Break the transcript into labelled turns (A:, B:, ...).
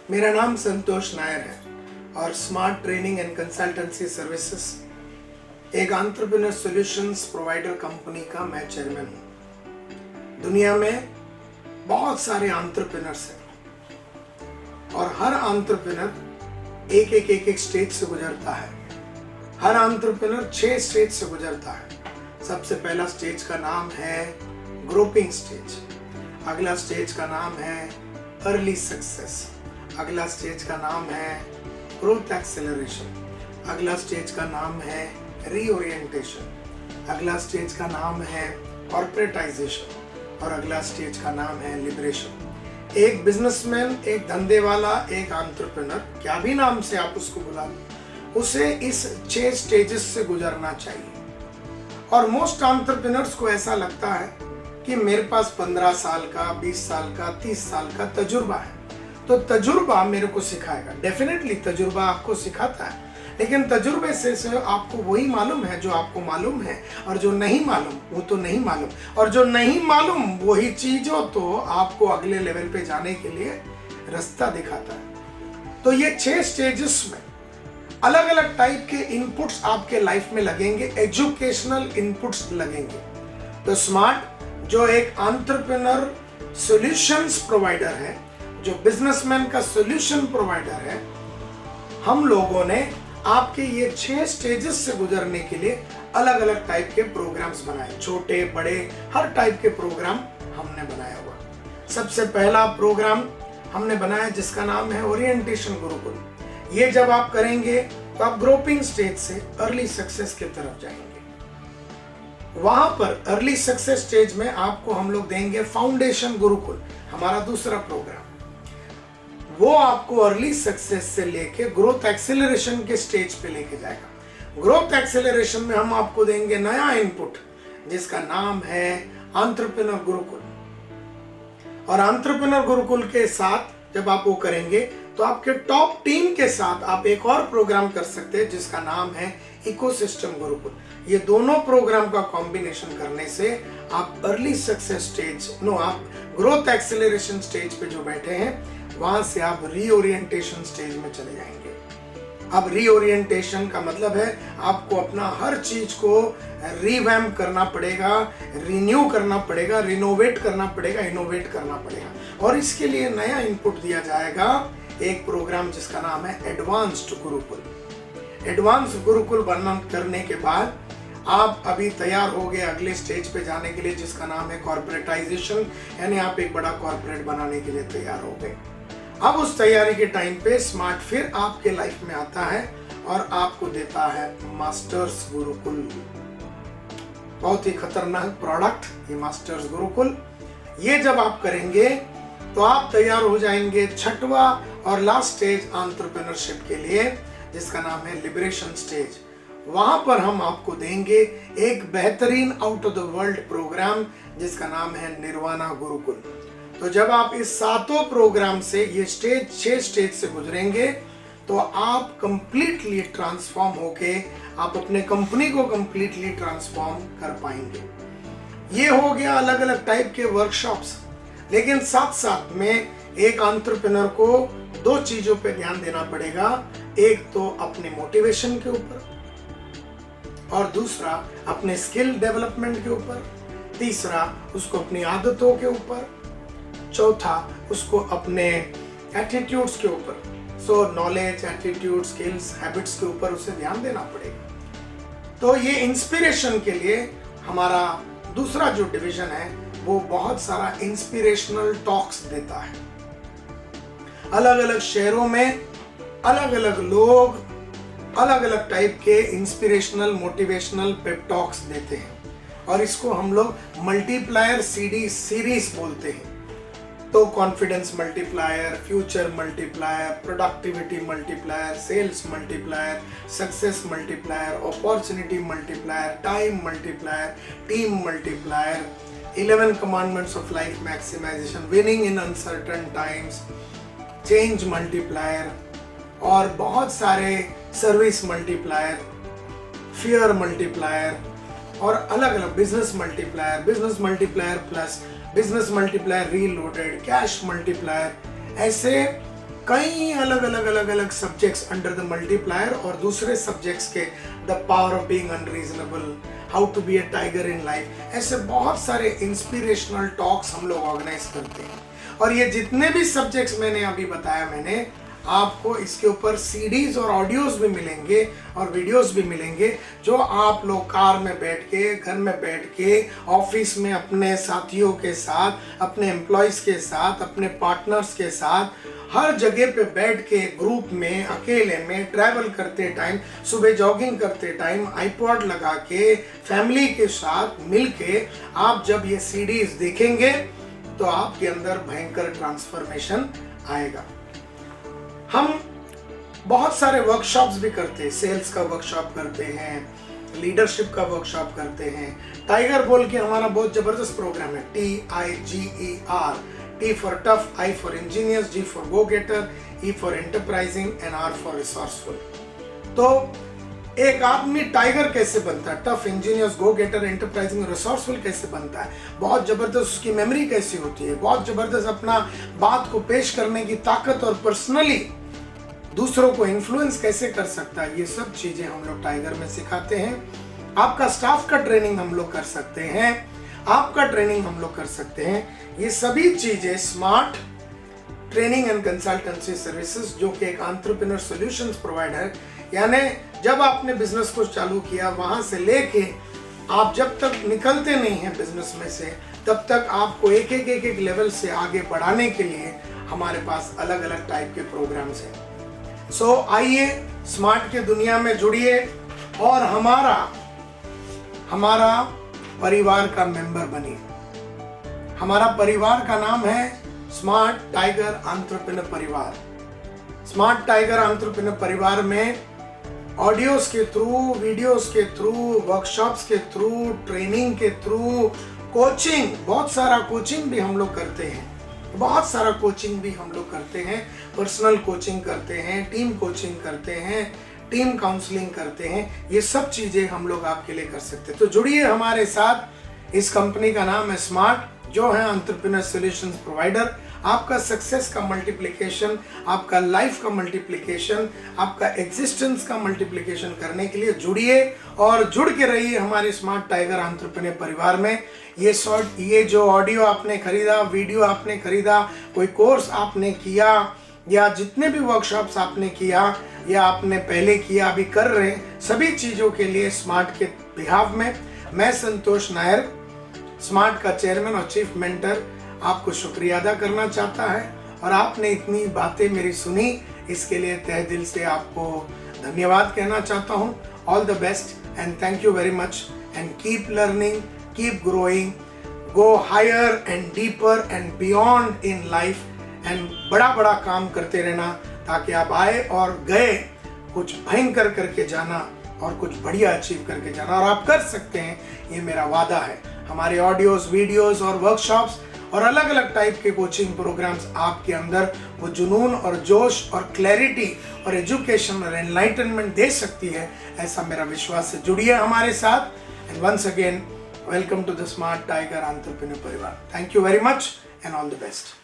A: मेरा नाम संतोष नायर है और smart training and consultancy services एक एंटरप्रेन्योर सॉल्यूशंस प्रोवाइडर कंपनी का मैं चेयरमैन हूँ। दुनिया में बहुत सारे एंटरप्रेन्योर्स हैं और हर एंटरप्रेन्योर एक स्टेज से गुजरता है। हर एंटरप्रेन्योर 6 स्टेज से गुजरता है। सबसे पहला स्टेज का नाम है ग्रोपिंग स्टेज, अगला स्टेज का नाम है अर्ली सक्सेस, अगला स्टेज का नाम है ग्रोथ एक्सेलरेशन, अगला स्टेज का नाम है रीओरिएंटेशन, अगला स्टेज का नाम है कॉर्पोरेटाइजेशन और अगला स्टेज का नाम है लिबरेशन। एक बिजनेसमैन, एक धंधे वाला, एक एंटरप्रेन्योर, क्या भी नाम से आप उसको बुला लो, उसे इस 6 स्टेजेस से गुजरना चाहिए। और मोस्ट एंटरप्रेन्योर्स को ऐसा लगता है कि मेरे पास 15 साल का, 20 साल का, 30 साल का तजुर्बा है, तो तजुर्बा मेरे को सिखाएगा। डेफिनेटली तजुर्बा आपको सिखाता है, लेकिन तजुर्बे से आपको वही मालूम है जो आपको मालूम है, और जो नहीं मालूम वो तो नहीं मालूम, और जो नहीं मालूम वही चीजों तो आपको अगले लेवल पे जाने के लिए रास्ता दिखाता है। तो ये 6 स्टेजेस में अलग अलग टाइप के इनपुट्स आपके लाइफ में लगेंगे, एजुकेशनल इनपुट्स लगेंगे। तो स्मार्ट जो एक एंटरप्रेन्योर सॉल्यूशंस प्रोवाइडर है, जो बिजनेसमैन का सॉल्यूशन प्रोवाइडर है, हम लोगों ने आपके ये 6 स्टेजेस से गुजरने के लिए अलग अलग टाइप के प्रोग्राम्स बनाए। छोटे बड़े हर टाइप के प्रोग्राम हमने बनाया हुआ। सबसे पहला प्रोग्राम हमने बनाया जिसका नाम है ओरिएंटेशन गुरुकुल। ये जब आप करेंगे तो आप ग्रोपिंग स्टेज से अर्ली सक्सेस की तरफ जाएंगे। वहां पर अर्ली सक्सेस स्टेज में आपको हम लोग देंगे फाउंडेशन गुरुकुल, हमारा दूसरा प्रोग्राम। वो आपको अर्ली सक्सेस से लेके ग्रोथ एक्सेलरेशन के स्टेज पे लेके जाएगा। ग्रोथ एक्सेलरेशन में हम आपको देंगे नया इनपुट जिसका नाम है एंटरप्रेन्योर गुरुकुल। और एंटरप्रेन्योर गुरुकुल के साथ जब आप वो करेंगे तो आपके टॉप टीम के साथ आप एक और प्रोग्राम कर सकते हैं जिसका नाम है इकोसिस्टम गुरुकुल। ये दोनों प्रोग्राम का कॉम्बिनेशन करने से आप अर्ली सक्सेस स्टेज आप ग्रोथ एक्सेलरेशन स्टेज पे जो बैठे हैं वहां से आप रीओरिएंटेशन स्टेज में चले जाएंगे। अब रीओरिएंटेशन का मतलब है आपको अपना हर चीज को रिवैम्प करना पड़ेगा, रिन्यू करना पड़ेगा, रिनोवेट करना पड़ेगा, इनोवेट करना पड़ेगा। और इसके लिए नया इनपुट दिया जाएगा, एक प्रोग्राम जिसका नाम है एडवांस्ड गुरुकुल। एडवांस्ड गुरुकुल वर्णन करने के बाद आप अभी तैयार हो गए अगले स्टेज पे जाने के लिए जिसका नाम है कॉर्पोरेटाइजेशन, यानी आप एक बड़ा कॉर्पोरेट बनाने के लिए तैयार हो गए। अब उस तैयारी के टाइम पे स्मार्ट फिर आपके लाइफ में आता है और आपको देता है मास्टर्स गुरुकुल। बहुत ही खतरनाक प्रोडक्ट ये मास्टर्स गुरुकुल। ये जब आप करेंगे तो आप तैयार हो जाएंगे 6वां और लास्ट स्टेज एंटरप्रेन्योरशिप के लिए जिसका नाम है लिबरेशन स्टेज। वहां पर हम आपको देंगे एक बेहतरीन out of the world program जिसका नाम है निर्वाणा गुरुकुल। तो जब आप इस 7 प्रोग्राम से ये 6 स्टेज से गुजरेंगे तो आप कंप्लीटली ट्रांसफॉर्म होके आप अपने कंपनी को कंप्लीटली ट्रांसफॉर्म कर पाएंगे। ये हो गया अलग अलग टाइप के वर्कशॉप्स, लेकिन साथ साथ में एक एंटरप्रेन्योर को 2 चीजों पे ध्यान देना पड़ेगा। एक तो अपने मोटिवेशन के ऊपर और दूसरा अपने स्किल डेवलपमेंट के ऊपर, तीसरा उसको अपनी आदतों के ऊपर, चौथा उसको अपने एटीट्यूड्स के ऊपर। सो नॉलेज, एटीट्यूड, स्किल्स, हैबिट्स के ऊपर उसे ध्यान देना पड़ेगा। तो ये इंस्पिरेशन के लिए हमारा दूसरा जो डिवीजन है वो बहुत सारा इंस्पिरेशनल टॉक्स देता है। अलग अलग शहरों में अलग अलग लोग अलग अलग टाइप के इंस्पिरेशनल मोटिवेशनल पेप टॉक्स देते हैं और इसको हम लोग मल्टीप्लायर सीरीज बोलते हैं। तो confidence multiplier, future multiplier, productivity multiplier, sales multiplier, success multiplier, opportunity multiplier, time multiplier, team multiplier, 11 commandments of life maximisation, winning in uncertain times, change multiplier और बहुत सारे सर्विस मल्टीप्लायर, फियर मल्टीप्लायर और अलग अलग business multiplier plus, business multiplier reloaded, cash multiplier, ऐसे कई अलग अलग सब्जेक्ट्स अंडर द मल्टीप्लायर और दूसरे सब्जेक्ट्स के the power of being unreasonable, how to be a tiger in life, ऐसे बहुत सारे इंस्पिरेशनल टॉक्स हम लोग ऑर्गेनाइज करते हैं। और ये जितने भी सब्जेक्ट्स मैंने अभी बताया, मैंने आपको इसके ऊपर सीडीज और ऑडियोज भी मिलेंगे और वीडियोस भी मिलेंगे, जो आप लोग कार में बैठ के, घर में बैठ के, ऑफिस में अपने साथियों के साथ, अपने एम्प्लॉयज के साथ, अपने पार्टनर्स के साथ, हर जगह पे बैठ के, ग्रुप में, अकेले में, ट्रैवल करते टाइम, सुबह जॉगिंग करते टाइम, आईपॉड लगा के, फैमिली के साथ मिलके आप जब ये सीडीज देखेंगे तो आपके अंदर भयंकर ट्रांसफॉर्मेशन आएगा। हम बहुत सारे वर्कशॉप्स भी करते हैं, सेल्स का वर्कशॉप करते हैं, लीडरशिप का वर्कशॉप करते हैं। टाइगर बोल के हमारा बहुत जबरदस्त प्रोग्राम है, TIGER, T for tough, I for engineers, G for go getter, E for enterprising and R for resourceful. तो एक आदमी टाइगर कैसे बनता है, tough, engineers, go getter, enterprising, resourceful कैसे बनता है, बहुत जबरदस्त उसकी मेमोरी कैसी होती है, बहुत जबरदस्त अपना बात को पेश करने की ताकत और पर्सनली दूसरों को इन्फ्लुएंस कैसे कर सकता है, ये सब चीजें हम लोग टाइगर में सिखाते हैं। आपका स्टाफ का ट्रेनिंग हम लोग कर सकते हैं, आपका ट्रेनिंग हम लोग कर सकते हैं। ये सभी चीजें smart training and consultancy services, जो कि एक एंटरप्रेन्योर सॉल्यूशंस प्रोवाइडर, यानी जब आपने बिजनेस को चालू किया वहां से लेके आप जब तक निकलते नहीं हैं बिजनेस में से, तब तक आपको एक लेवल से आगे बढ़ाने के लिए हमारे पास अलग अलग टाइप के प्रोग्राम्स हैं। सो आइए स्मार्ट की दुनिया में जुड़िए और हमारा परिवार का मेंबर बनिए। हमारा परिवार का नाम है स्मार्ट टाइगर एंटरप्रेन्योर परिवार। स्मार्ट टाइगर एंटरप्रेन्योर परिवार में ऑडियोज के थ्रू, वीडियोस के थ्रू, वर्कशॉप्स के थ्रू, ट्रेनिंग के थ्रू, कोचिंग, बहुत सारा कोचिंग भी हम लोग करते हैं, बहुत सारा कोचिंग भी हम लोग करते हैं, पर्सनल कोचिंग करते हैं, टीम कोचिंग करते हैं, टीम काउंसलिंग करते हैं। ये सब चीजें हम लोग आपके लिए कर सकते हैं। तो जुड़िए हमारे साथ। इस कंपनी का नाम है स्मार्ट, जो है एंटरप्रेन्योर सॉल्यूशंस प्रोवाइडर। आपका सक्सेस का मल्टीप्लिकेशन, आपका लाइफ का मल्टीप्लिकेशन, आपका एग्जिस्टेंस का मल्टीप्लिकेशन करने के लिए जुड़िए और जुड़ के रहिए हमारे स्मार्ट टाइगर एंटरप्रेन्योर परिवार में। ये जो ऑडियो आपने खरीदा, वीडियो आपने खरीदा, कोई कोर्स आपने किया, या जितने भी वर्कशॉप्स आपने किया या आपने पहले किया, अभी कर रहे हैं, सभी चीज़ों के लिए स्मार्ट के बिहाफ में मैं संतोष नायर, स्मार्ट का चेयरमैन और चीफ मेंटर, आपको शुक्रिया अदा करना चाहता है। और आपने इतनी बातें मेरी सुनी, इसके लिए तहे दिल से आपको धन्यवाद कहना चाहता हूँ। All the best and thank you very much and keep learning, keep growing, go higher and deeper and beyond in life and बड़ा काम करते रहना, ताकि आप आए और गए कुछ भयंकर करके जाना और कुछ बढ़िया अचीव करके जाना। और आप कर सकते हैं, ये मेरा वादा है। हमारे ऑडियोज, वीडियोस और वर्कशॉप्स और अलग अलग टाइप के कोचिंग प्रोग्राम्स आपके अंदर वो जुनून और जोश और क्लैरिटी और एजुकेशन और एनलाइटनमेंट दे सकती है, ऐसा मेरा विश्वास है। जुड़िए हमारे साथ and once again welcome to the smart tiger entrepreneur परिवार। Thank you very much and all the best.